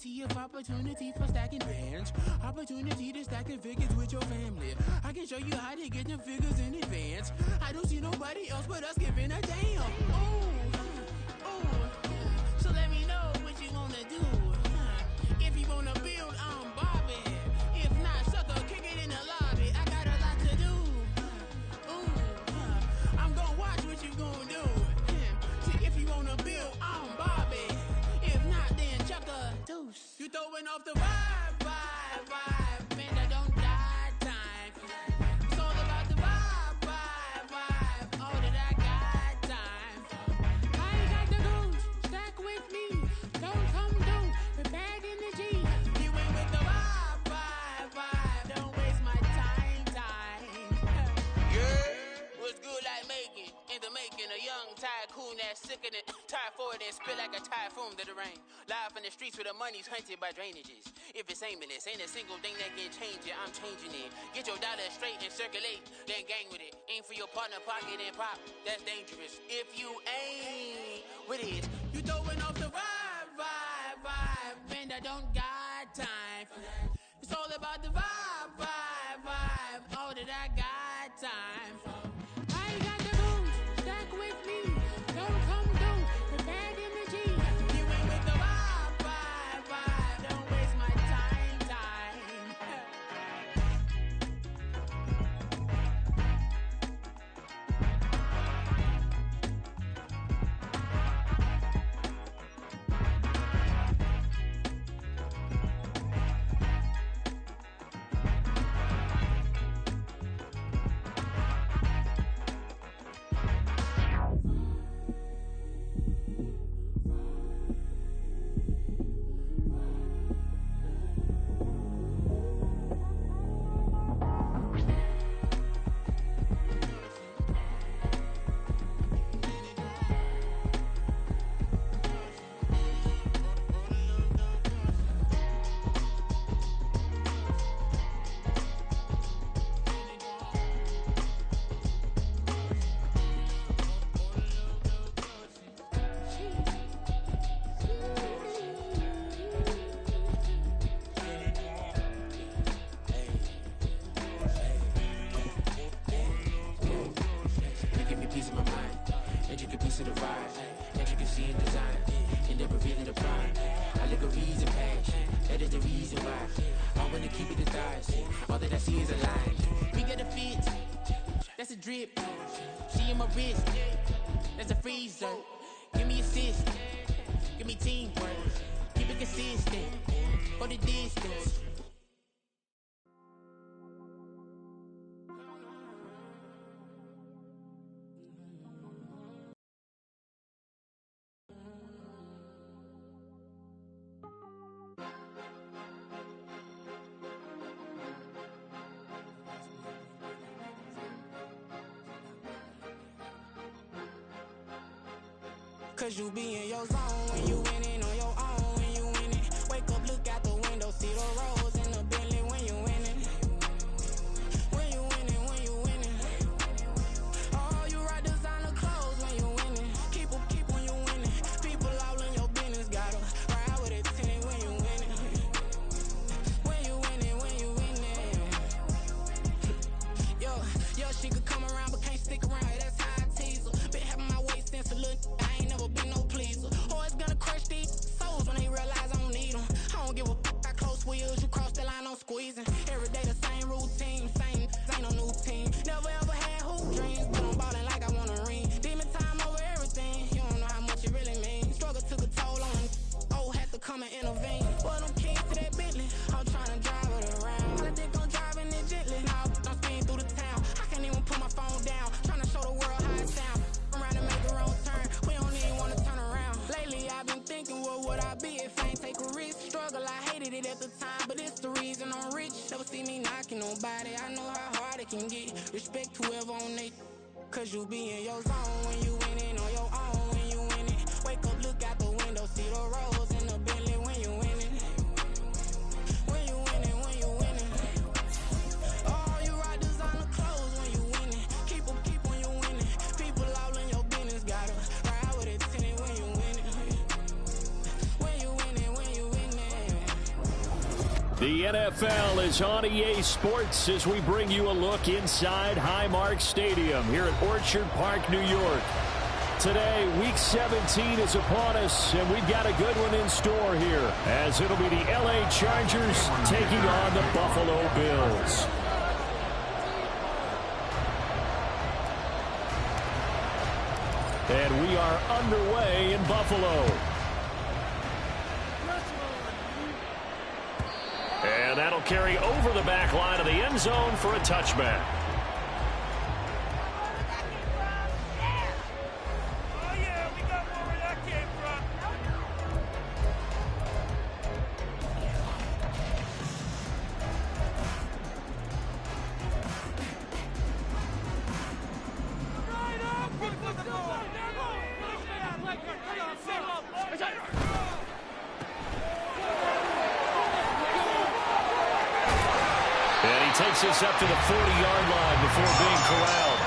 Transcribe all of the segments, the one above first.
Opportunity of opportunity for stacking bands. Opportunity to stack the figures with your family. I can show you how to get the figures in advance. I don't see nobody else but us giving a damn. So let me know what you wanna do. If you wanna build, I'm Bobby. If not, sucker, kick it in the lobby. I got a lot to do. I'm gonna watch what you gonna do. See, if you wanna build, I'm Bobby. If not, then chuck a deuce. You throwing off the vibe. Man, I don't die time. It's all about the vibe. All that I got time. I ain't got the goose. Stack with me. Don't come through with bad energy. You ain't with the vibe. Don't waste my time. Yeah. What's good like making? In the making, a young tycoon that's sickening. Tie forward and spit like a typhoon to the rain. Live in the streets where the money's hunted by drainages. If it's aimless, ain't a single thing that can change it. I'm changing it. Get your dollar straight and circulate, then gang with it. Aim for your partner, pocket and pop. That's dangerous. If you ain't with it, you throwing off the vibe. Man, I don't got time for that. It's all about the vibe. All that I got time for. I ain't got the booze. Stack with me. Don't come through with bad energy. You ain't with the vibe. Don't waste my time. That's a drip. She in my wrist. That's a freezer. Give me assist. Give me teamwork. Keep it consistent. For the distance. Cause you be in your zone when you winning on your own when you winning. Wake up, look out the window, see the rose in the Bentley when you winning. When you winning, when you winning. Oh, you ride designer clothes when you winning. Keep when you winning. People all in your business, gotta ride with it tinted when you winning. When you winning, when you winning. Yo, she could come around but can't stick around. That's how I tease her. Been having my waist since a little. I ain't never been no pleaser. Always gonna crush these souls when they realize I don't need them. I don't give a f***. I close wheels, you cross the line, I'm squeezing. Every day the same routine, same, ain't no new team. Never ever had hoop dreams, but I'm ballin' like I want a ring. Demon time over everything, you don't know how much it really means. Struggle took a toll on me, had to come and intervene. Well, them keys to that Bentley, I'm tryna drive it around. I think I'm driving it gently, now I'm speeding through the town. I can't even put my phone down, tryna show the world how it sound. Around and make a wrong turn, we don't even wanna turn around. Lately I've been thinking, what would I be if I ain't take a risk? Struggle, I hated it at the time, but it's the reason I'm rich. Never see me knocking nobody, I know how hard it can get. Respect whoever on they, cause you be in your zone when you winning on your own when you winning. Wake up, look out the window, see the rose in the Bentley when you winning. When you winning, when you winning. Oh, you ride designer clothes when you winning. Keep when you winning. People all in your business, gotta ride with it tinted when you winning. When you winning, when you winning. The NFL is on EA Sports as we bring you a look inside Highmark Stadium here at Orchard Park, New York. Today, Week 17 is upon us, and we've got a good one in store here, as it'll be the LA Chargers taking on the Buffalo Bills. And we are underway in Buffalo. And that'll carry over the back line of the end zone for a touchback. Takes us up to the 40-yard line before being corralled.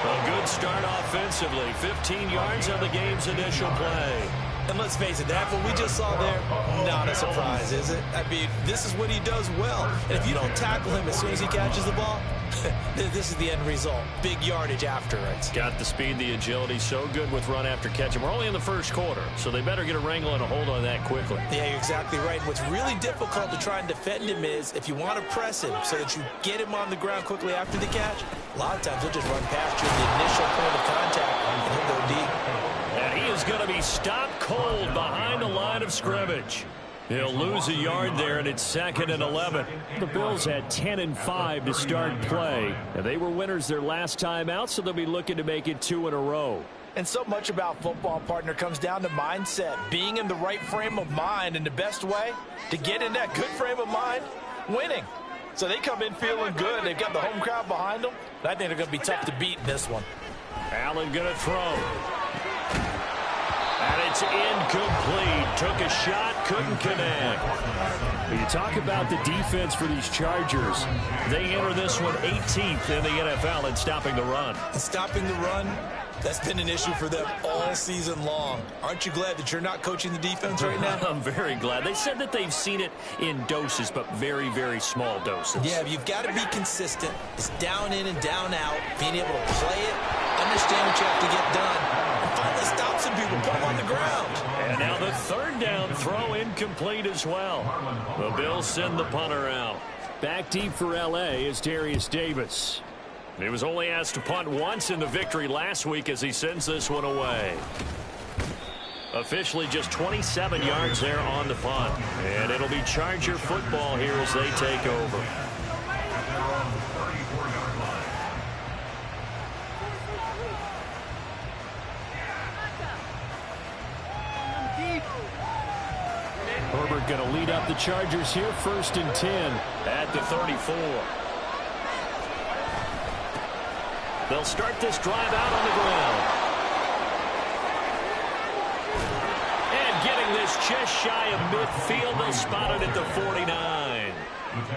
A good start offensively. 15 yards on the game's initial play. And let's face it, that what we just saw there, not a surprise, is it? I mean, this is what he does well. And if you don't tackle him as soon as he catches the ball, this is the end result. Big yardage afterwards. Got the speed, the agility, so good with run after catch. And we're only in the first quarter, so they better get a wrangle and a hold on that quickly. Yeah, you're exactly right. And what's really difficult to try and defend him is if you want to press him so that you get him on the ground quickly after the catch, a lot of times he'll just run past you at the initial point of contact and he'll go deep. And he is going to be stopped cold behind the line of scrimmage. He'll lose a yard there, and it's 2nd and 11. The Bills had 10 and 5 to start play, and they were winners their last time out, so they'll be looking to make it 2 in a row. And so much about football, partner, comes down to mindset, being in the right frame of mind, and the best way to get in that good frame of mind, winning. So they come in feeling good. They've got the home crowd behind them. I think they're going to be tough to beat in this one. Allen going to throw. And it's incomplete. Took a shot, couldn't connect. When you talk about the defense for these Chargers, they enter this one 18th in the NFL in stopping the run. And stopping the run, that's been an issue for them all season long. Aren't you glad that you're not coaching the defense right now? I'm very glad. They said that they've seen it in doses, but very, very small doses. Yeah, you've got to be consistent. It's down in and down out, being able to play it, understand what you have to get done, and finally stop some people, put them on the ground. And now the third down throw incomplete as well. The Bills send the punter out. Back deep for L.A. is Darius Davis. He was only asked to punt once in the victory last week as he sends this one away. Officially just 27 yards there on the punt. And it'll be Charger football here as they take over. Herbert going to lead up the Chargers here, 1st and 10 at the 34. They'll start this drive out on the ground. And getting this just shy of midfield, they'll spot it at the 49.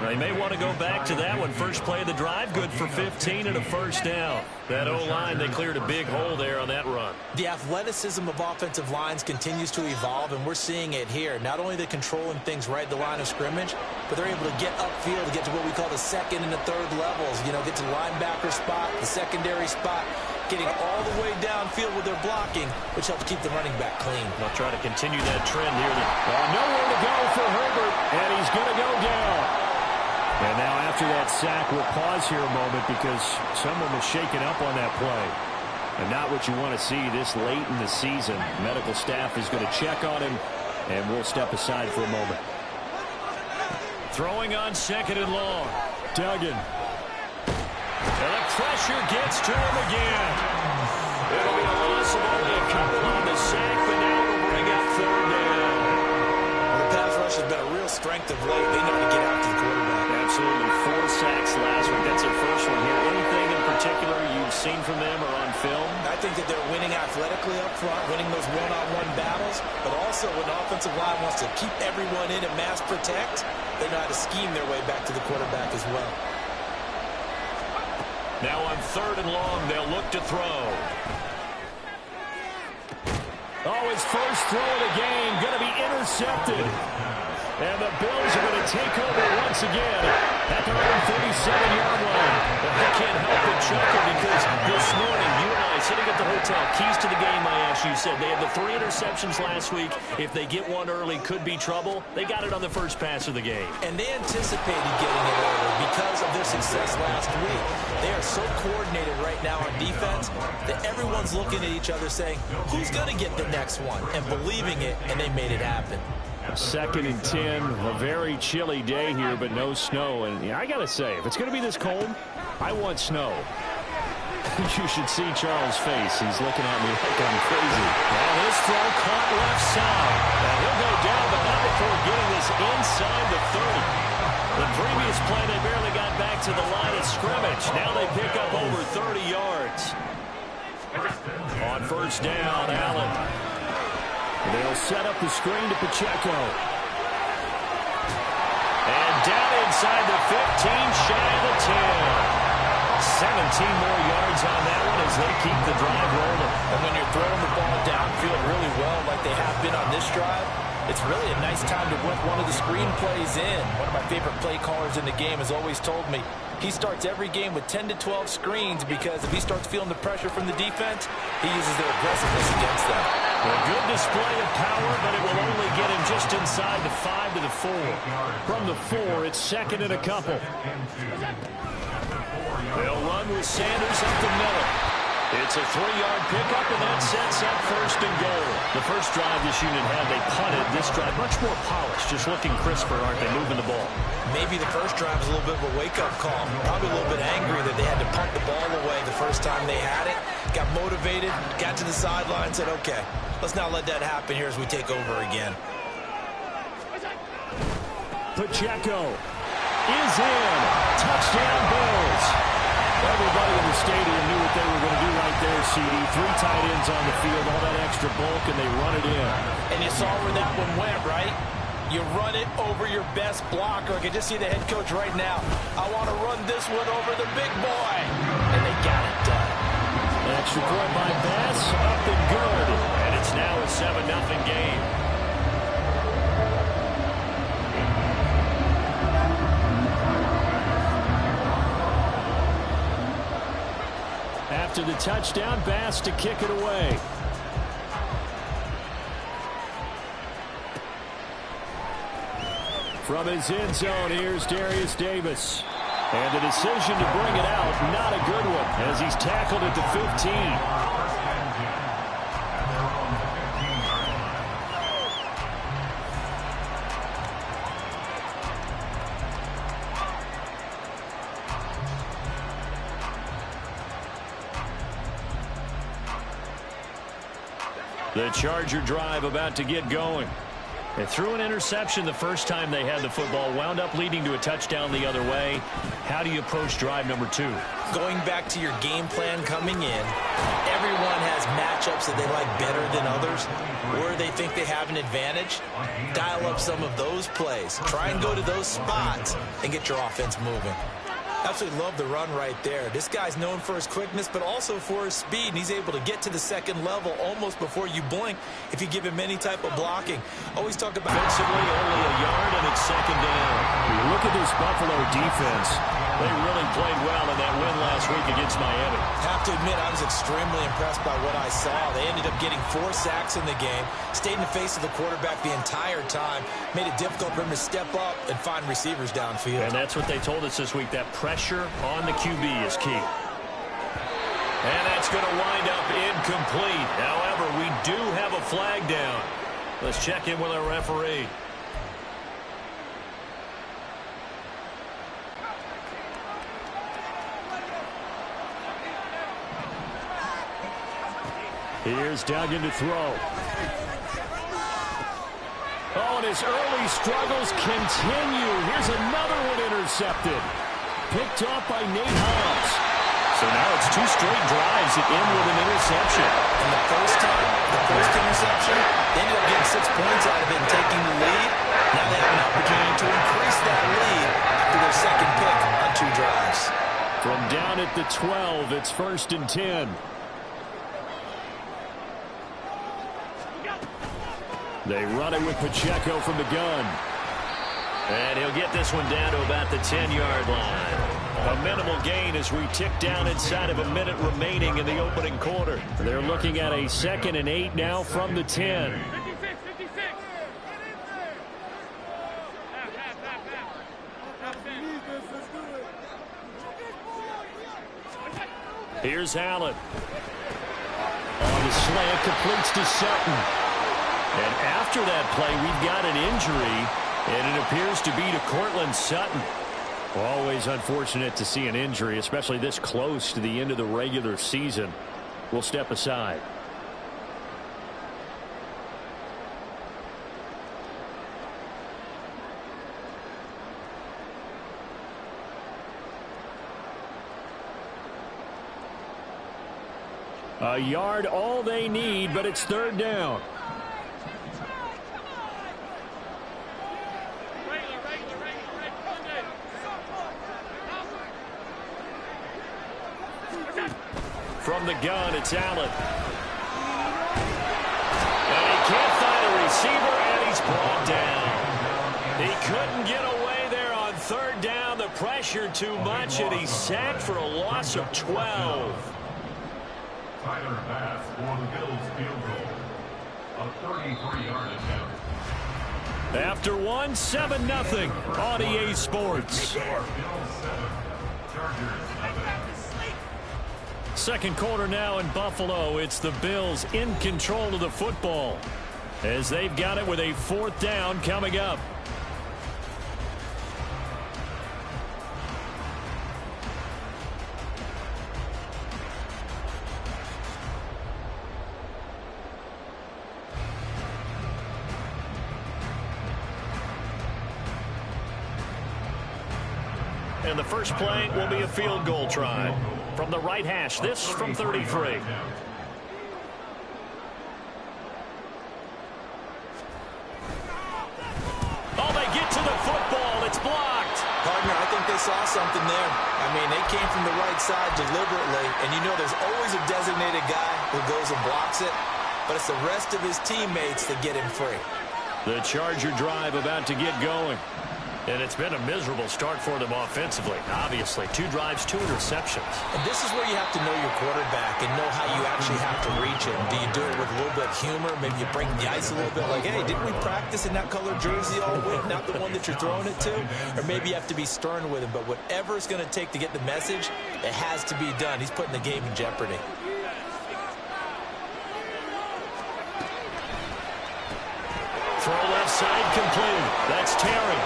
They may want to go back to that one. First play of the drive, good for 15 and a first down. That O-line, they cleared a big hole there on that run. The athleticism of offensive lines continues to evolve, and we're seeing it here. Not only are they controlling things right at the line of scrimmage, but they're able to get upfield to get to what we call the second and the third levels. You know, get to the linebacker spot, the secondary spot, getting all the way downfield with their blocking, which helps keep the running back clean. They'll try to continue that trend here. Nowhere to go for Herbert, and he's going to go down. And now after that sack, we'll pause here a moment because someone was shaken up on that play. And not what you want to see this late in the season. Medical staff is going to check on him, and we'll step aside for a moment. Throwing on 2nd and long. Duggan. And the pressure gets to him again. It'll be a loss of only a couple on the sack, but now it'll bring up 3rd down. Well, the pass rush has been a real strength of late. They know how to get after the quarterback. Absolutely. 4 sacks last week. That's their first one here. Anything in particular you've seen from them or on film? I think that they're winning athletically up front, winning those one-on-one battles, but also when the offensive line wants to keep everyone in and mass protect, they know how to scheme their way back to the quarterback as well. Now on 3rd and long, they'll look to throw. Oh, his first throw of the game going to be intercepted. And the Bills are going to take over once again at their own 37-yard line. I can't help but chuckle because this morning, you and I sitting at the hotel, keys to the game, I asked you, said they had the 3 interceptions last week. If they get one early, could be trouble. They got it on the first pass of the game. And they anticipated getting it early because of their success last week. They are so coordinated right now on defense that everyone's looking at each other saying, who's going to get the next one? And believing it, and they made it happen. 2nd and 10, a very chilly day here, but no snow. And I got to say, if it's going to be this cold, I want snow. You should see Charles' face. He's looking at me like I'm crazy. Now his throw caught left side. Now he'll go down, but not before getting this inside the 30. The previous play, they barely got back to the line of scrimmage. Now they pick up over 30 yards. On first down, Allen. They'll set up the screen to Pacheco. And down inside the 15, shy of the 10. 17 more yards on that one as they keep the drive rolling. And when you're throwing the ball downfield really well like they have been on this drive, it's really a nice time to whip one of the screen plays in. One of my favorite play callers in the game has always told me he starts every game with 10 to 12 screens because if he starts feeling the pressure from the defense, he uses their aggressiveness against them. A good display of power, but it will only get him just inside the 5 to the 4. From the 4, it's 2nd and a couple. They'll run with Sanders up the middle. It's a 3-yard pickup, and that sets up 1st and goal. The first drive this unit had, they punted. This drive, much more polished, just looking crisper, aren't they, moving the ball? Maybe the first drive was a little bit of a wake-up call. Probably a little bit angry that they had to punt the ball away the first time they had it. Got motivated, got to the sideline, said, okay, let's not let that happen here as we take over again. Pacheco is in. Touchdown, Bills. Everybody in the stadium knew what they were going to do right there, CD. 3 tight ends on the field, all that extra bulk, and they run it in. And you saw where that one went, right? You run it over your best blocker. I can just see the head coach right now. I want to run this one over the big boy. And they got it done. Extra point by Bass, up and good. And it's now a 7-0 game. After the touchdown, Bass to kick it away. From his end zone, here's Darius Davis. And the decision to bring it out, not a good one, as he's tackled at the 15. The Charger drive about to get going. They threw an interception the first time they had the football, wound up leading to a touchdown the other way. How do you approach drive number 2? Going back to your game plan coming in, everyone has matchups that they like better than others, where they think they have an advantage. Dial up some of those plays. Try and go to those spots and get your offense moving. Absolutely love the run right there. This guy's known for his quickness, but also for his speed. And he's able to get to the second level almost before you blink if you give him any type of blocking. Always talk about offensively only a yard, and it's 2nd down. You look at this Buffalo defense. They really played well in that win last week against Miami. Have to admit, I was extremely impressed by what I saw. They ended up getting 4 sacks in the game, stayed in the face of the quarterback the entire time, made it difficult for him to step up and find receivers downfield. And that's what they told us this week, that pressure on the QB is key. And that's going to wind up incomplete. However, we do have a flag down. Let's check in with our referee. Here's Duggan to throw. Oh, and his early struggles continue. Here's another one intercepted. Picked off by Nate Hobbs. So now it's 2 straight drives that end with an interception. And the first time, the first interception, they ended up getting 6 points out of it and taking the lead. Now they have an opportunity to increase that lead after their second pick on 2 drives. From down at the 12, it's 1st and 10. They run it with Pacheco from the gun. And he'll get this one down to about the 10-yard line. A minimal gain as we tick down inside of a minute remaining in the opening quarter. They're looking at a 2nd and 8 now from the 10. Here's Allen. On the slant, completes to Sutton. And after that play, we've got an injury, and it appears to be to Cortland Sutton. Always unfortunate to see an injury, especially this close to the end of the regular season. We'll step aside. A yard, all they need, but it's 3rd down. From the gun, it's Allen. And he can't find a receiver, and he's brought down. He couldn't get away there on 3rd down. The pressure too much, and he's sacked for a loss of 12. Tyler Bass for the Bills field goal. A 33-yard attempt. After one, 7-0 on EA Sports. Bills 7, Chargers 7. Second quarter now in Buffalo. It's the Bills in control of the football as they've got it with a 4th down coming up. And the first play will be a field goal try from the right hash. This from 33. Oh, they get to the football. It's blocked. Partner, I think they saw something there. I mean, they came from the right side deliberately, and you know there's always a designated guy who goes and blocks it, but it's the rest of his teammates that get him free. The Charger drive about to get going. And it's been a miserable start for them offensively. Obviously, 2 drives, 2 interceptions. And this is where you have to know your quarterback and know how you actually have to reach him. Do you do it with a little bit of humor? Maybe you break the ice a little bit like, hey, didn't we practice in that color jersey all week? Not the one that you're throwing it to? Or maybe you have to be stern with him. But whatever it's going to take to get the message, it has to be done. He's putting the game in jeopardy. Throw left side complete. That's Terry.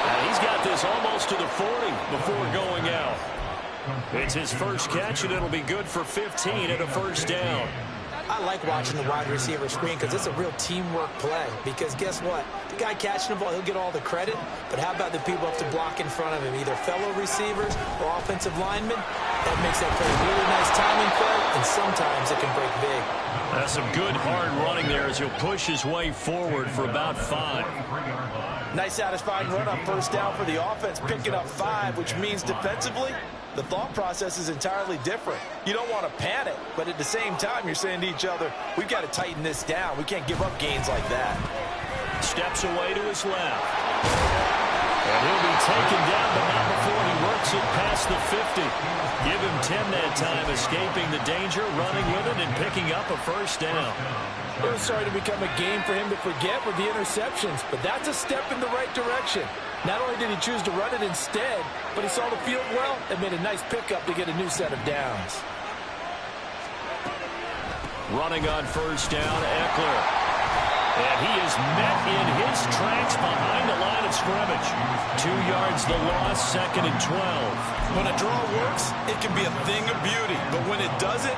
And he's got this almost to the 40 before going out. It's his first catch, and it'll be good for 15 at a 1st down. I like watching the wide receiver screen because it's a real teamwork play. Because guess what? The guy catching the ball, he'll get all the credit. But how about the people who have to block in front of him, either fellow receivers or offensive linemen? That makes that play a really nice timing play, and sometimes it can break big. That's some good hard running there as he'll push his way forward for about 5. Nice satisfying run on 1st down for the offense, picking up 5, which means defensively, the thought process is entirely different. You don't want to panic, but at the same time, you're saying to each other, we've got to tighten this down. We can't give up gains like that. Steps away to his left. And he'll be taken down, but not before he works it past the 50. Give him 10 that time, escaping the danger, running with it, and picking up a 1st down. It was starting to become a game for him to forget with the interceptions, but that's a step in the right direction. Not only did he choose to run it instead, but he saw the field well and made a nice pickup to get a new set of downs. Running on 1st down, Eckler. And he is met in his tracks behind the line of scrimmage. 2 yards the loss, 2nd and 12. When a draw works, it can be a thing of beauty. But when it doesn't,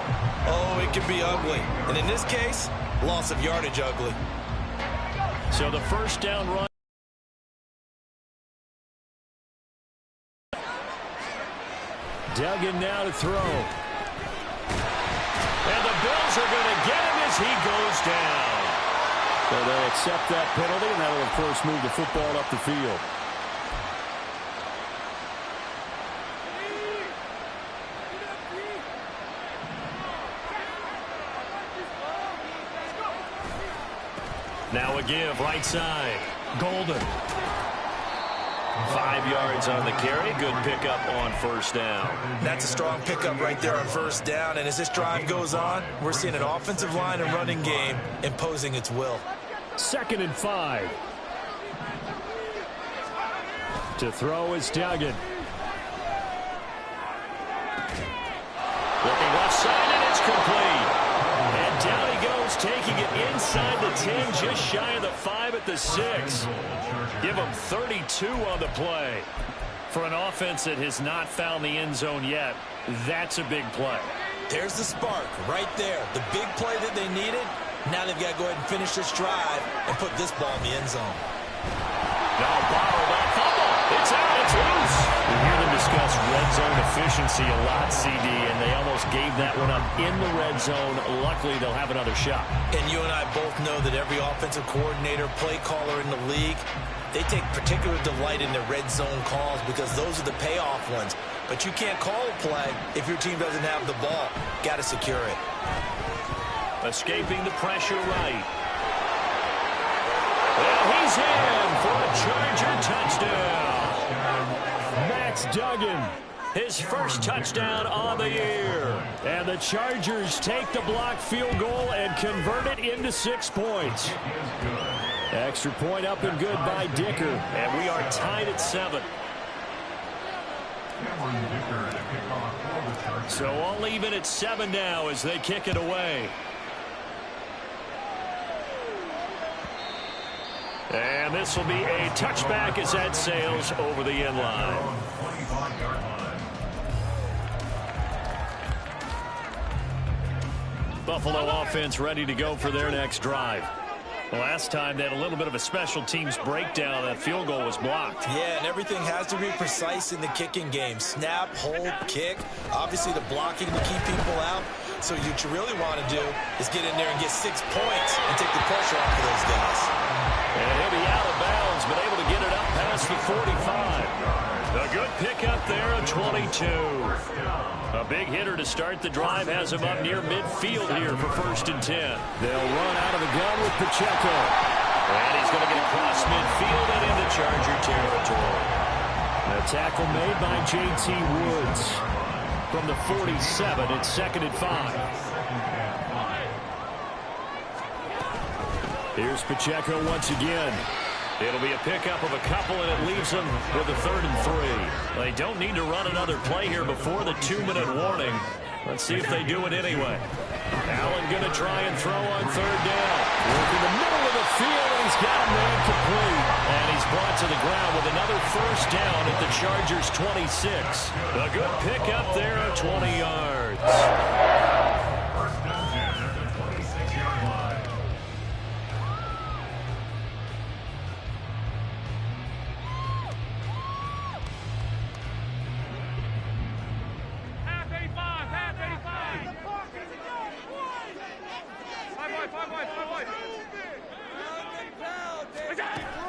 oh, it can be ugly. And in this case, loss of yardage ugly. So the 1st down run. Duggan now to throw. And the Bills are going to get him as he goes down. So they'll accept that penalty, and that'll, of course, move the football up the field. Now a give, right side. Golden. 5 yards on the carry. Good pickup on first down. That's a strong pickup right there on first down. And as this drive goes on, we're seeing an offensive line and running game imposing its will. 2nd and 5. To throw is Duggan. Looking left side, and it's complete. And down he goes, taking it inside the 10, just shy of the 5 at the 6. Give him 32 on the play. For an offense that has not found the end zone yet, that's a big play. There's the spark right there. The big play that they needed. Now they've got to go ahead and finish this drive and put this ball in the end zone. No, bottled up fumble. It's out. It's loose. We hear them discuss red zone efficiency a lot, CD, and they almost gave that one up in the red zone. Luckily, they'll have another shot. And you and I both know that every offensive coordinator, play caller in the league, they take particular delight in their red zone calls because those are the payoff ones. But you can't call a play if your team doesn't have the ball. Got to secure it. Escaping the pressure right. Well, he's in for a Charger touchdown. Max Duggan, his first touchdown on the year. And the Chargers take the blocked field goal and convert it into 6 points. Extra point up and good by Dicker. And we are tied at 7. So all even at 7 now as they kick it away. And this will be a touchback as that sails over the end line. Buffalo offense ready to go for their next drive. Last time they had a little bit of a special teams breakdown. That field goal was blocked. Yeah, and everything has to be precise in the kicking game. Snap, hold, kick. Obviously the blocking to keep people out. So what you really want to do is get in there and get 6 points and take the pressure off of those guys. And he'll be out of bounds, but able to get it up past the 45. A good pickup there at 22. A big hitter to start the drive has him up near midfield here for 1st and 10. They'll run out of the gun with Pacheco. And he's going to get across midfield and into Charger territory. A tackle made by J.T. Woods. From the 47, it's 2nd and 5. Here's Pacheco once again. It'll be a pickup of a couple, and it leaves them with a 3rd and 3. They don't need to run another play here before the 2-minute warning. Let's see if they do it anyway. Allen going to try and throw on 3rd down. Working the middle of the field, and he's got a man complete. And he's brought to the ground with another 1st down at the Chargers' 26. A good pickup there at 20 yards.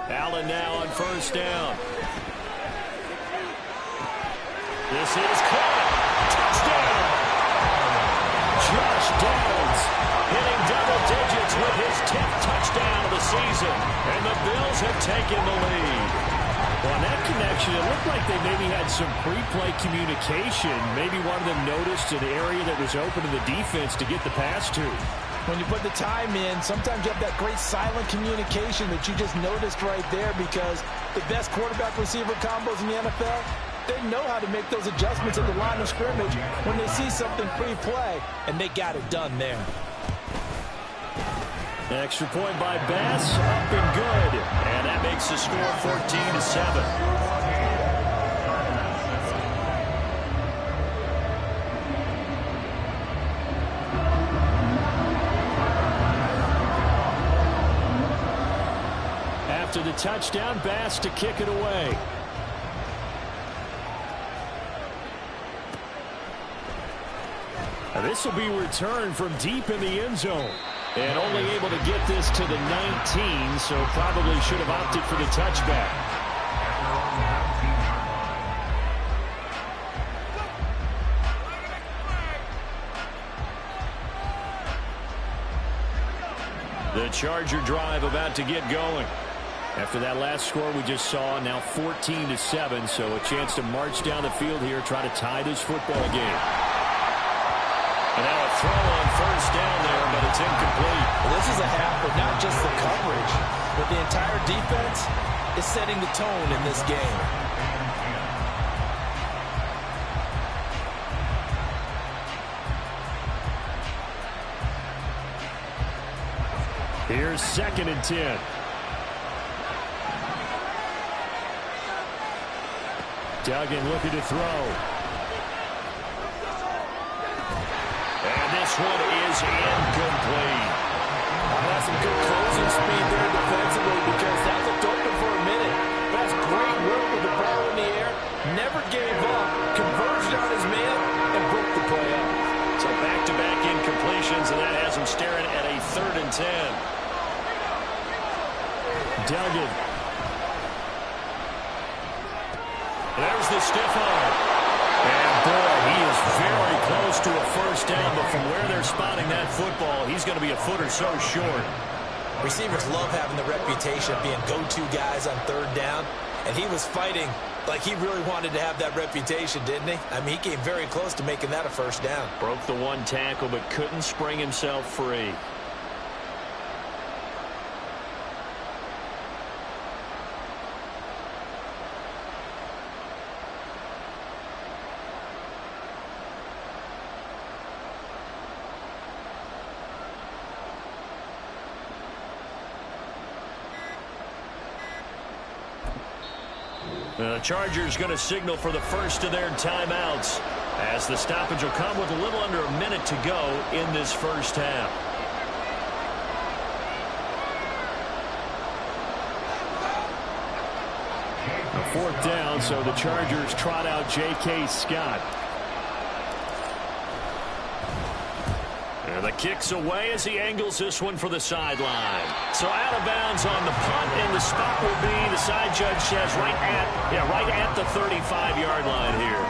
Allen now on 1st down. This is caught. Touchdown! Josh Downs hitting double digits with his 10th touchdown of the season. And the Bills have taken the lead. Well, on that connection, it looked like they maybe had some pre-play communication. Maybe one of them noticed an area that was open to the defense to get the pass to. When you put the time in, sometimes you have that great silent communication that you just noticed right there because the best quarterback-receiver combos in the NFL, they know how to make those adjustments at the line of scrimmage when they see something pre-play, and they got it done there. Extra point by Bass, up and good. And that makes the score 14-7. After the touchdown, Bass to kick it away. Now this will be returned from deep in the end zone. And only able to get this to the 19, so probably should have opted for the touchback. The Charger drive about to get going. After that last score we just saw, now 14-7, so a chance to march down the field here, try to tie this football game. And now a throw on first down there, but it's incomplete. Well, this is a half with not just the coverage, but the entire defense is setting the tone in this game. Here's 2nd and 10. Duggan looking to throw. And this one is incomplete. That's some good closing speed there defensively because that looked open for a minute. That's great work with the ball in the air. Never gave up. Converged on his man and broke the play up. So back-to-back incompletions, and that has him staring at a 3rd and 10. Duggan. There's the stiff arm. And boy, he is very close to a first down, but from where they're spotting that football, he's going to be a foot or so short. Receivers love having the reputation of being go-to guys on 3rd down, and he was fighting like he really wanted to have that reputation, didn't he? I mean, he came very close to making that a first down. Broke the one tackle, but couldn't spring himself free. The Chargers going to signal for the first of their timeouts as the stoppage will come with a little under a minute to go in this first half. A 4th down, so the Chargers trot out J.K. Scott. And the kick's away as he angles this one for the sideline. So out of bounds on the punt, and the spot will be, the side judge says, right at the 35-yard line here.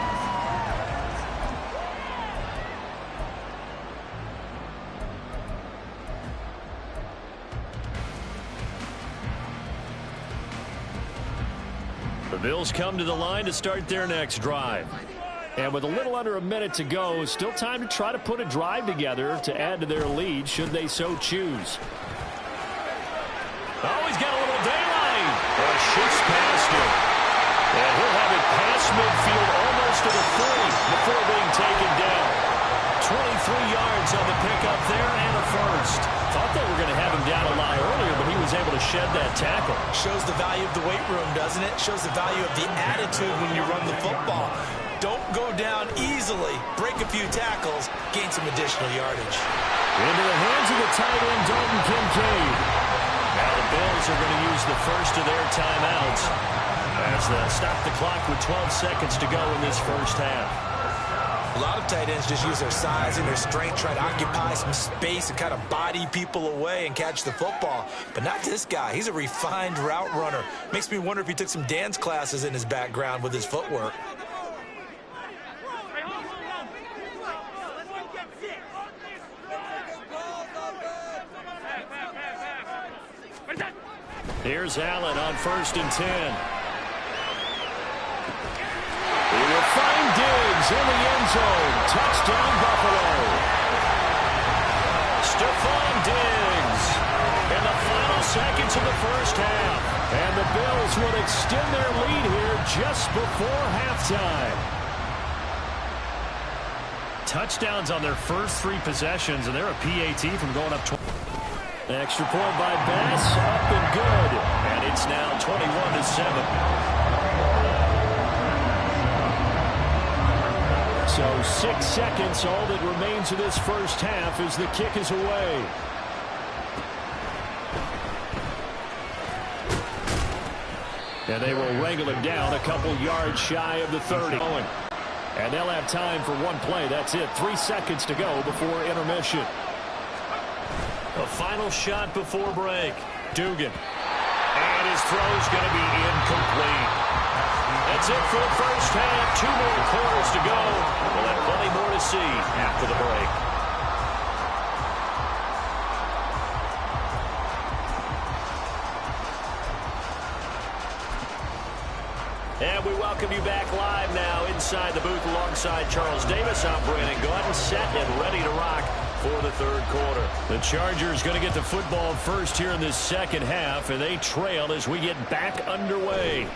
The Bills come to the line to start their next drive. And with a little under a minute to go, still time to try to put a drive together to add to their lead should they so choose. Oh, he's got a little daylight. Oh, shoots past him. And he'll have it past midfield almost to the 40 before being taken down. 23 yards on the pickup there and a first. Thought they were going to have him down a lot earlier, but he was able to shed that tackle. Shows the value of the weight room, doesn't it? Shows the value of the attitude when you run the football. Don't go down easily. Break a few tackles. Gain some additional yardage. Into the hands of the tight end, Dalton Kincaid. Now the Bills are going to use the first of their timeouts as they stop the clock with 12 seconds to go in this first half. A lot of tight ends just use their size and their strength, try to occupy some space and kind of body people away and catch the football. But not this guy. He's a refined route runner. Makes me wonder if he took some dance classes in his background with his footwork. Here's Allen on 1st and 10. He will find Diggs in the end zone. Touchdown, Buffalo. Stephon Diggs in the final seconds of the first half. And the Bills will extend their lead here just before halftime. Touchdowns on their first 3 possessions, and they're a PAT from going up 20. Extra point by Bass, up and good. And it's now 21-7. So 6 seconds, all that remains of this first half as the kick is away. And they will wrangle him down a couple yards shy of the 30. And they'll have time for one play. That's it. 3 seconds to go before intermission. A final shot before break. Dugan. And his throw's going to be incomplete. That's it for the first half. 2 more quarters to go. We'll have plenty more to see after the break. And we welcome you back live now inside the booth alongside Charles Davis. I'm Brandon Gordon, set and ready to rock for the third quarter. The Chargers going to get the football first here in this second half, and they trail as we get back underway.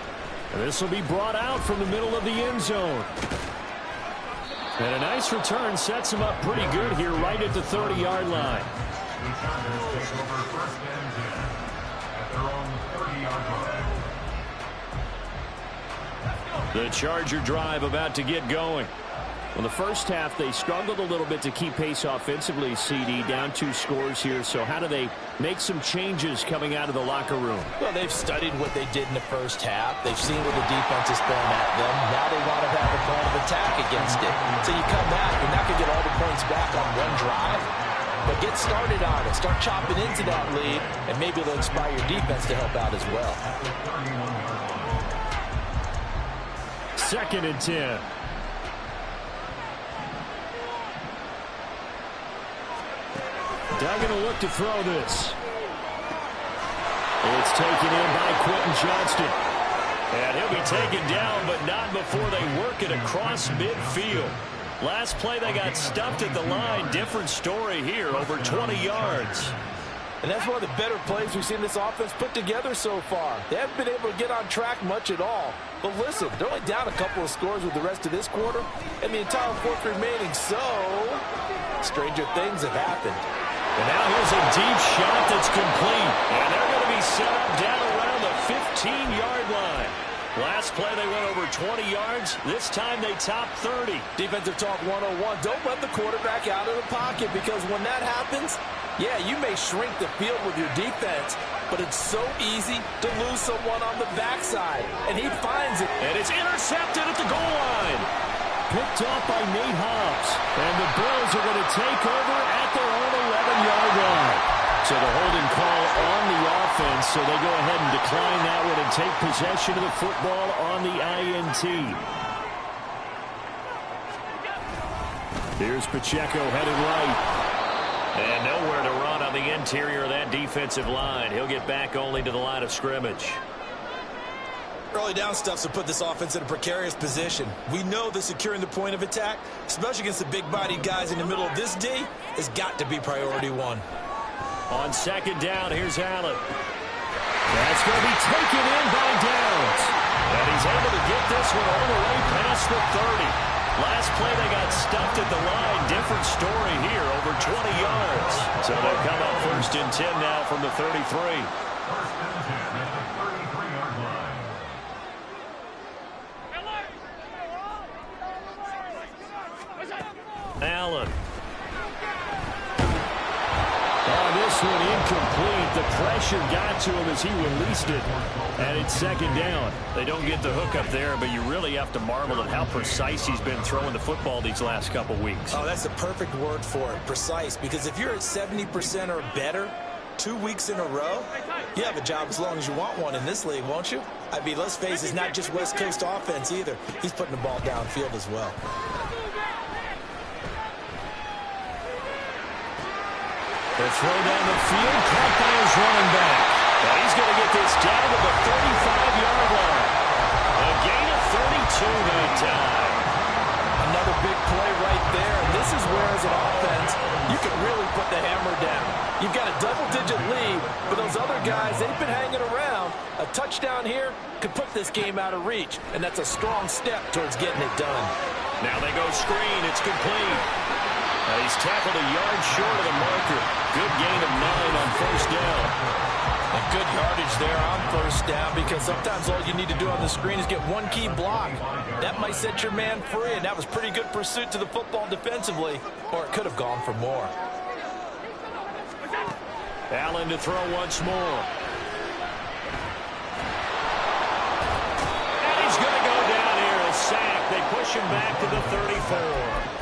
And this will be brought out from the middle of the end zone. And a nice return sets them up pretty good here right at the 30-yard line. The Chargers take over first and 10 at their own 30-yard line. The Charger drive about to get going. Well, the first half, they struggled a little bit to keep pace offensively, CD, down 2 scores here. So how do they make some changes coming out of the locker room? Well, they've studied what they did in the first half. They've seen what the defense is throwing at them. Now they want to have a plan of attack against it. So you come back, you're not going to get all the points back on one drive, but get started on it. Start chopping into that lead, and maybe they'll inspire your defense to help out as well. 2nd and 10. Doug going to look to throw this. It's taken in by Quentin Johnston. And he'll be taken down, but not before they work it across midfield. Last play, they got stuffed at the line. Different story here, over 20 yards. And that's one of the better plays we've seen this offense put together so far. They haven't been able to get on track much at all. But listen, they're only down a couple of scores with the rest of this quarter, and the entire fourth remaining. So, stranger things have happened. And now here's a deep shot that's complete. And they're going to be set up down around the 15-yard line. Last play, they went over 20 yards. This time, they topped 30. Defensive talk 101. Don't let the quarterback out of the pocket, because when that happens, yeah, you may shrink the field with your defense, but it's so easy to lose someone on the backside. And he finds it. And it's intercepted at the goal line. Picked off by Nate Hobbs. And the Bills are going to take over at their own 11-yard line. So the holding call on the offense, so they go ahead and decline that one and take possession of the football on the INT. Here's Pacheco headed right. And nowhere to run on the interior of that defensive line. He'll get back only to the line of scrimmage. Early down stuffs will put this offense in a precarious position. We know that securing the point of attack, especially against the big-bodied guys in the middle of this D, has got to be priority one. On 2nd down, here's Allen. That's going to be taken in by Downs. And he's able to get this one all the way past the 30. Last play, they got stuffed at the line. Different story here, over 20 yards. So they'll come up 1st and 10 now from the 33. 1st and 10 at the 33-yard line. Allen. This one incomplete. The pressure got to him as he released it. And it's 2nd down. They don't get the hook up there, but you really have to marvel at how precise he's been throwing the football these last couple weeks. Oh, that's the perfect word for it, precise. Because if you're at 70% or better 2 weeks in a row, you have a job as long as you want one in this league, won't you? I mean, let's face it, it's not just West Coast offense either. He's putting the ball downfield as well. The throw down the field, caught by his running back. Now he's going to get this down to the 35-yard line. A gain of 32 that time. Another big play right there. And this is where, as an offense, you can really put the hammer down. You've got a double-digit lead, but those other guys, they've been hanging around. A touchdown here could put this game out of reach, and that's a strong step towards getting it done. Now they go screen. It's complete. He's tackled a yard short of the marker. Good gain of 9 on 1st down. And good yardage there on 1st down, because sometimes all you need to do on the screen is get one key block. That might set your man free, and that was pretty good pursuit to the football defensively, or it could have gone for more. Allen to throw once more. And he's going to go down here, a sack. They push him back to the 34.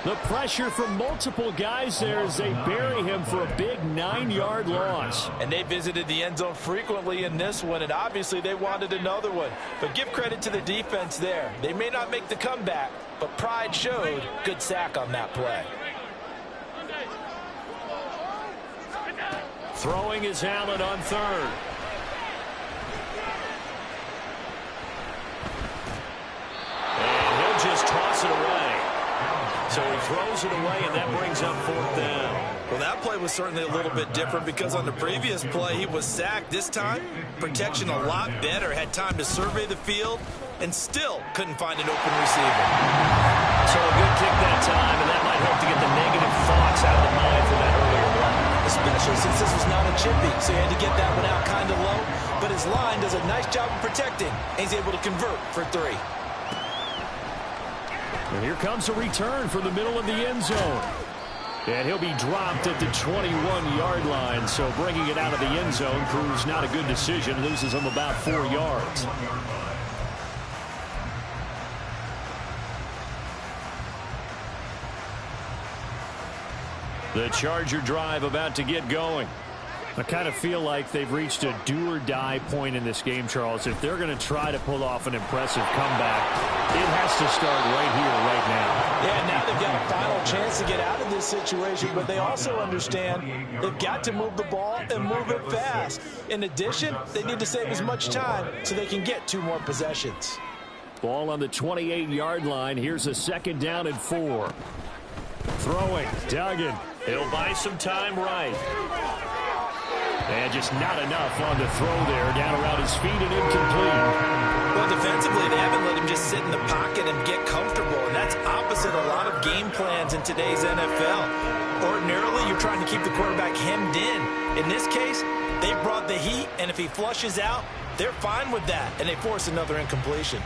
The pressure from multiple guys there as they bury him for a big 9-yard loss. And they visited the end zone frequently in this one, and obviously they wanted another one. But give credit to the defense there. They may not make the comeback, but pride showed. Good sack on that play. Throwing is Allen on 3rd. so he throws it away, and that brings up 4th down. Well, that play was certainly a little bit different because on the previous play, he was sacked. This time, protection a lot better. Had time to survey the field and still couldn't find an open receiver. So a good kick that time, and that might help to get the negative thoughts out of the mind for that earlier block. Especially since this was not a chippy, so he had to get that one out kind of low. But his line does a nice job of protecting, and he's able to convert for 3. And here comes a return from the middle of the end zone. And he'll be dropped at the 21-yard line, so bringing it out of the end zone proves not a good decision, loses him about 4 yards. The Charger drive about to get going. I kind of feel like they've reached a do-or-die point in this game, Charles. If they're going to try to pull off an impressive comeback, it has to start right here, right now. Yeah, now they've got a final chance to get out of this situation, but they also understand they've got to move the ball and move it fast. In addition, they need to save as much time so they can get 2 more possessions. Ball on the 28-yard line. Here's a 2nd down and 4. Throwing, Duggan. He'll buy some time right. And just not enough on the throw there. Down around his feet and incomplete. Well, defensively, they haven't let him just sit in the pocket and get comfortable, and that's opposite a lot of game plans in today's NFL. Ordinarily, you're trying to keep the quarterback hemmed in. In this case, they brought the heat, and if he flushes out, they're fine with that, and they force another incompletion.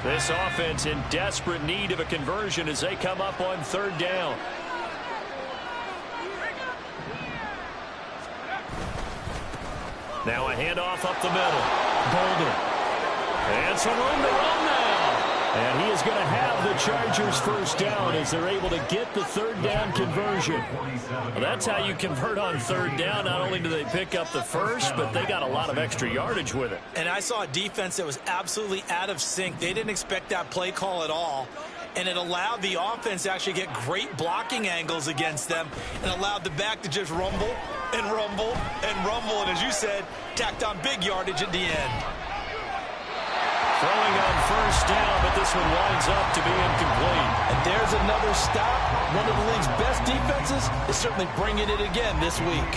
This offense in desperate need of a conversion as they come up on 3rd down. Now a handoff up the middle. Bolden. And some room to run now. And he is going to have the Chargers 1st down as they're able to get the 3rd down conversion. Well, that's how you convert on 3rd down. Not only do they pick up the first, but they got a lot of extra yardage with it. And I saw a defense that was absolutely out of sync. They didn't expect that play call at all. And it allowed the offense to actually get great blocking angles against them and allowed the back to just rumble and rumble and rumble. And as you said, tacked on big yardage at the end. Throwing on 1st down, but this one winds up to be incomplete. And there's another stop. One of the league's best defenses is certainly bringing it again this week.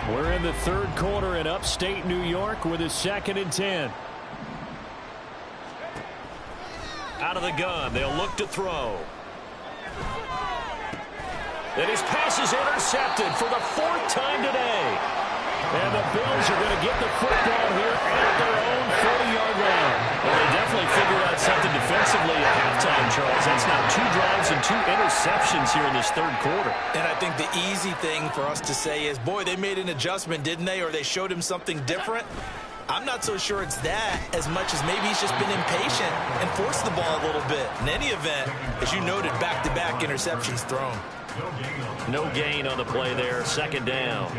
We're in the 3rd quarter in upstate New York with a 2nd and 10. Out of the gun, they'll look to throw. And his pass is intercepted for the 4th time today. And the Bills are going to get the football here at their own 40-yard line. Well, they definitely figured out something defensively at halftime, Charles. That's now 2 drives and 2 interceptions here in this 3rd quarter. And I think the easy thing for us to say is, boy, they made an adjustment, didn't they? Or they showed him something different. I'm not so sure it's that as much as maybe he's just been impatient and forced the ball a little bit. In any event, as you noted, back-to-back interceptions thrown. No gain on the play there. 2nd down.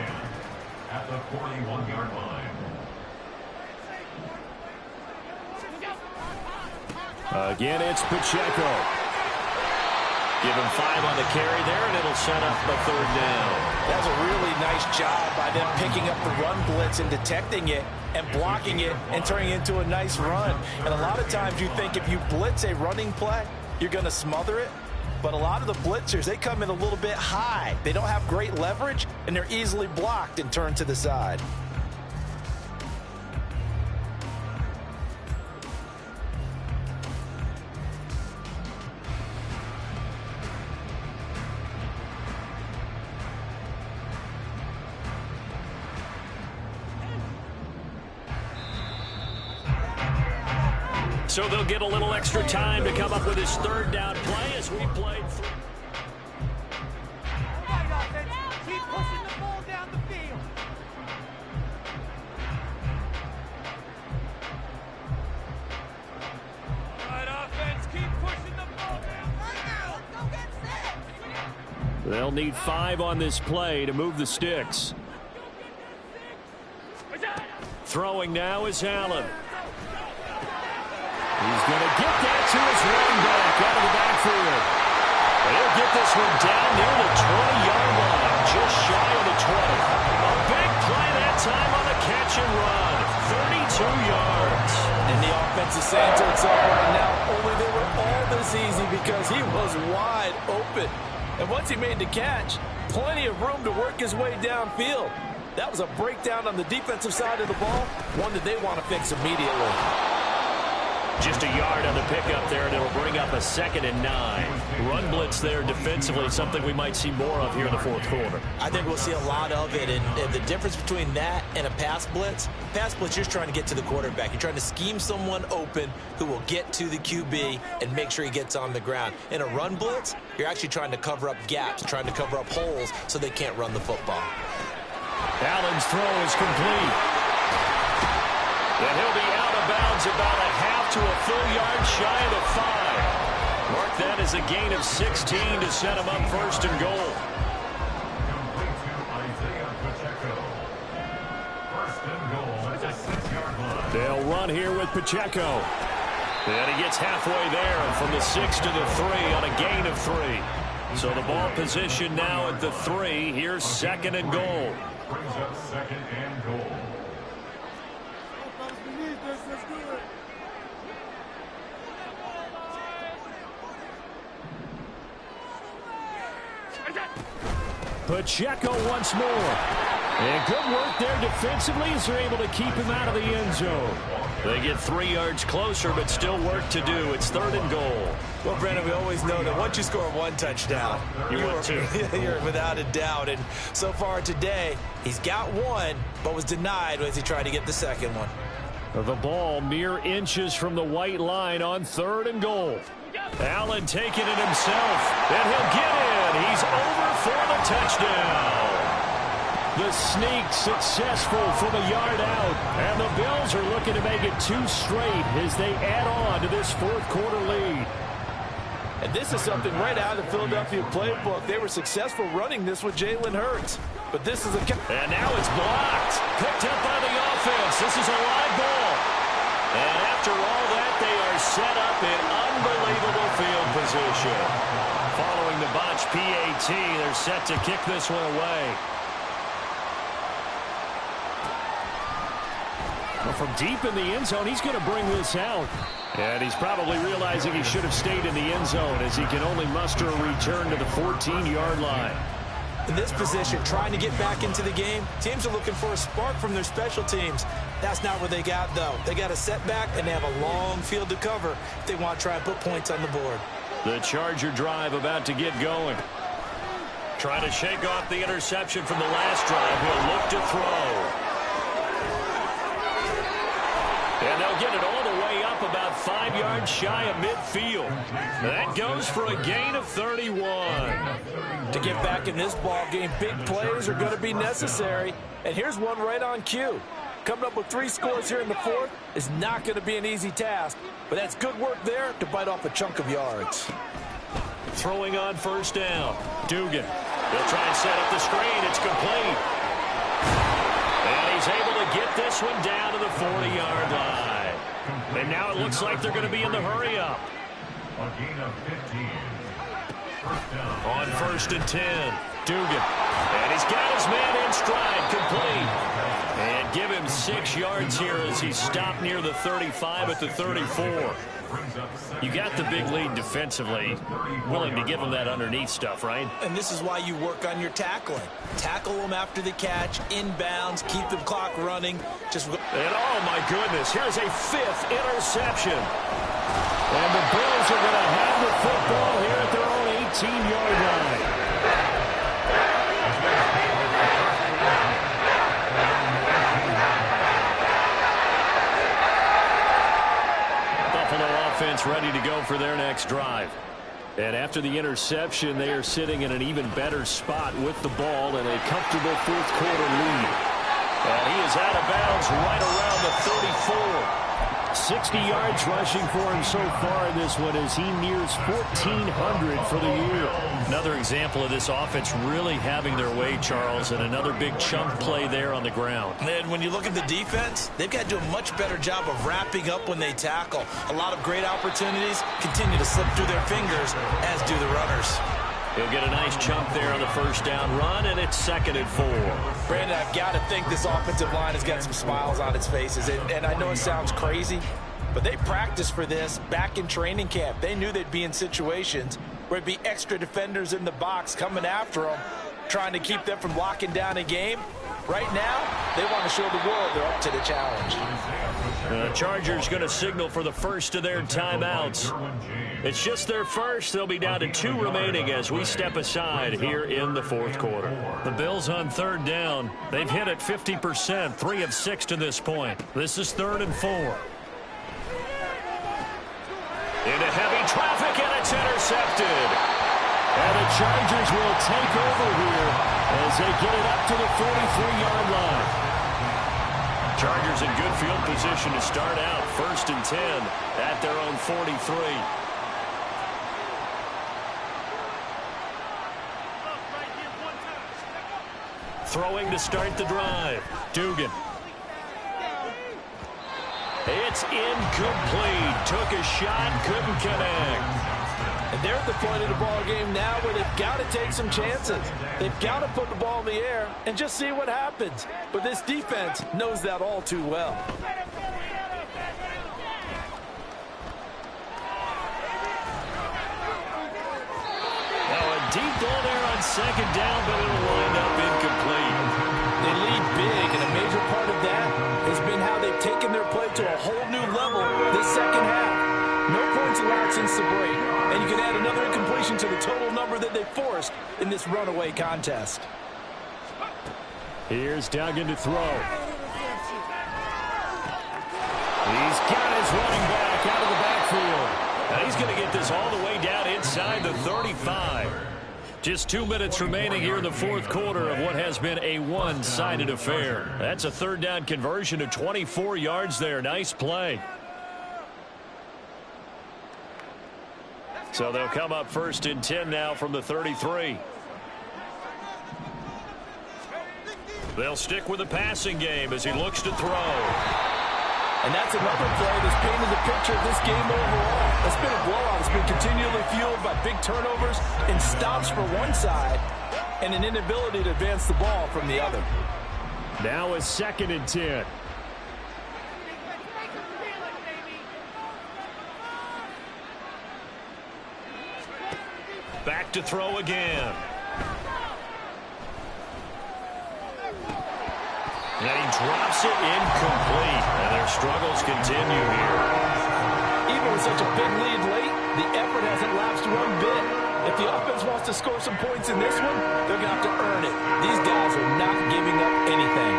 At the 41-yard line. Again, it's Pacheco. Give him 5 on the carry there, and it'll set up the 3rd down. That's a really nice job by them picking up the run blitz and detecting it and blocking it and turning it into a nice run. And a lot of times you think if you blitz a running play, you're going to smother it. But a lot of the blitzers, they come in a little bit high. They don't have great leverage, and they're easily blocked and turned to the side. So they'll get a little extra time to come up with his 3rd down play as we played. Keep pushing the ball down the field. Right, offense, keep pushing the ball down. Go get set. They'll need 5 on this play to move the sticks. Throwing now is Allen. He's going to get that to his running back out of the backfield. He'll get this one down near the 20-yard line, just shy of the 20. A big play that time on the catch and run. 32 yards. And the offense is saying to itself right now, only they were all this easy because he was wide open. And once he made the catch, plenty of room to work his way downfield. That was a breakdown on the defensive side of the ball, one that they want to fix immediately. Just a yard on the pickup there, and it'll bring up a 2nd and 9. Run blitz there defensively, something we might see more of here in the fourth quarter. I think we'll see a lot of it, and the difference between that and a pass blitz, you're just trying to get to the quarterback. You're trying to scheme someone open who will get to the QB and make sure he gets on the ground. In a run blitz, you're actually trying to cover up gaps, trying to cover up holes so they can't run the football. Allen's throw is complete. And he'll be out of bounds about a half to a full yard shy of the 5. Mark that as a gain of 16 to set him up 1st and goal. Complete to Isaiah Pacheco. 1st and goal at the 6-yard line. They'll run here with Pacheco. And he gets halfway there from the 6 to the 3 on a gain of 3. So the ball position now at the 3. Here's 2nd and goal. Brings up 2nd and goal. Pacheco once more. And good work there defensively as they're able to keep him out of the end zone. They get 3 yards closer, but still work to do. It's 3rd and goal. Well, Brandon, we always know that once you score 1 touchdown, you're without a doubt. And so far today, he's got 1, but was denied as he tried to get the 2nd one. The ball mere inches from the white line on 3rd and goal. Allen taking it himself, and he'll get in. He's over for the touchdown. The sneak successful from a yard out, and the Bills are looking to make it 2 straight as they add on to this 4th quarter lead. And this is something right out of the Philadelphia playbook. They were successful running this with Jalen Hurts. But this is a... And now it's blocked. Picked up by the offense. This is a live ball. And after all that, they are set up in unbelievable field position. Following the botch PAT, they're set to kick this one away. Well, from deep in the end zone, he's going to bring this out. And he's probably realizing he should have stayed in the end zone as he can only muster a return to the 14-yard line. In this position, trying to get back into the game, teams are looking for a spark from their special teams. That's not what they got, though. They got a setback, and they have a long field to cover if they want to try and put points on the board. The Charger drive about to get going. Trying to shake off the interception from the last drive. He'll look to throw. And they'll get it all the way up about 5 yards shy of midfield. That goes for a gain of 31. To get back in this ball game, big plays are going to be necessary. And here's one right on cue. Coming up with 3 scores here in the 4th is not going to be an easy task. But that's good work there to bite off a chunk of yards. Throwing on 1st down. Dugan. They'll try and set up the screen. It's complete. And he's able to get this one down to the 40-yard line. And now it looks like they're going to be in the hurry-up. A gain of 15. First down. On 1st and 10. Dugan. And he's got his man in stride. Complete. And give him 6 yards here as he's stopped near the 35 at the 34. You got the big lead defensively. Willing to give him that underneath stuff, right? And this is why you work on your tackling. Tackle them after the catch, inbounds, keep the clock running. And oh, my goodness, here's a 5th interception. And the Bills are going to have the football here at their own 18-yard line. Offense ready to go for their next drive. And after the interception, they are sitting in an even better spot with the ball in a comfortable 4th quarter lead. And he is out of bounds right around the 34. 60 yards rushing for him so far in this one as he nears 1,400 for the year. Another example of this offense really having their way, Charles, and another big chunk play there on the ground. And when you look at the defense, they've got to do a much better job of wrapping up when they tackle. A lot of great opportunities continue to slip through their fingers, as do the runners. He'll get a nice chunk there on the 1st down run, and it's 2nd and 4. Brandon, I've got to think this offensive line has got some smiles on its faces. And I know it sounds crazy, But they practiced for this back in training camp. They knew they'd be in situations where it'd be extra defenders in the box coming after them, trying to keep them from locking down a game. Right now, they want to show the world they're up to the challenge. The Chargers going to signal for the first of their timeouts. It's just their first. They'll be down to 2 remaining as we step aside here in the fourth quarter. The Bills on third down. They've hit it 50%, 3 of 6 to this point. This is 3rd and 4. Into heavy traffic, and it's intercepted. And the Chargers will take over here as they get it up to the 43-yard line. Chargers in good field position to start out. 1st and 10 at their own 43. Throwing to start the drive. Dugan. It's incomplete. Took a shot, couldn't connect. And they're at the point of the ball game now where they've got to take some chances. They've got to put the ball in the air and just see what happens. But this defense knows that all too well. Now a deep ball there on 2nd down, but it'll wind up incomplete. They lead big, and a major part of that has been how they've taken their play to a whole new level this second half. No points allowed since the break, and you can add another incompletion to the total number that they forced in this runaway contest. Here's Duggan to throw. He's got his running back out of the backfield. Now he's going to get this all the way down inside the 35. Just 2 minutes remaining here in the fourth quarter of what has been a one-sided affair. That's a 3rd down conversion of 24 yards there. Nice play. So they'll come up 1st and 10 now from the 33. They'll stick with the passing game as he looks to throw. And that's another play that's painted the picture of this game overall. It's been a blowout. It's been continually fueled by big turnovers and stops for one side and an inability to advance the ball from the other. Now a 2nd and 10. Back to throw again. And he drops it incomplete. And their struggles continue here. Even with such a big lead late, the effort hasn't lapsed one bit. If the offense wants to score some points in this one, they're going to have to earn it. These guys are not giving up anything.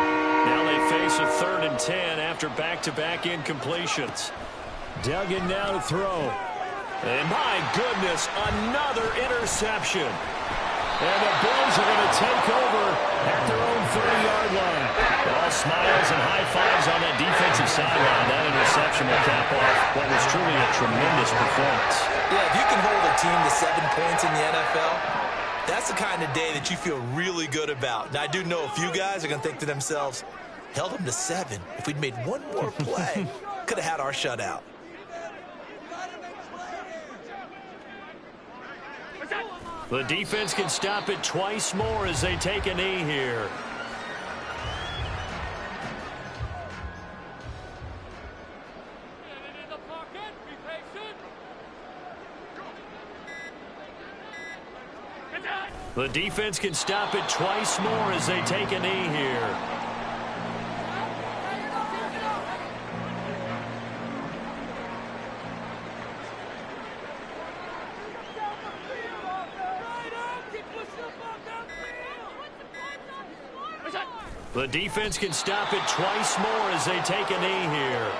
Now they face a 3rd and 10 after back-to-back incompletions. Duggan now to throw. And my goodness, another interception. And the Bills are going to take over at their own 30-yard line. All smiles and high fives on that defensive sideline. That interception will cap off what was truly a tremendous performance. Yeah, if you can hold a team to 7 points in the NFL, that's the kind of day that you feel really good about. Now, I do know a few guys are going to think to themselves, held them to 7. If we'd made one more play, could have had our shutout. The defense can stop it twice more as they take a knee here. The defense can stop it twice more as they take a knee here. The defense can stop it twice more as they take a knee here.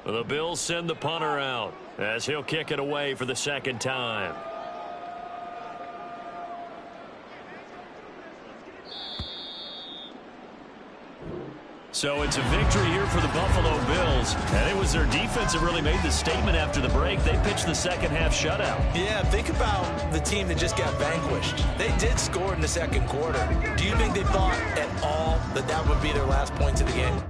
The Bills send the punter out as he'll kick it away for the 2nd time. So it's a victory here for the Buffalo Bills. And it was their defense that really made the statement after the break. They pitched the second half shutout. Yeah, think about the team that just got vanquished. They did score in the second quarter. Do you think they thought at all that that would be their last points of the game?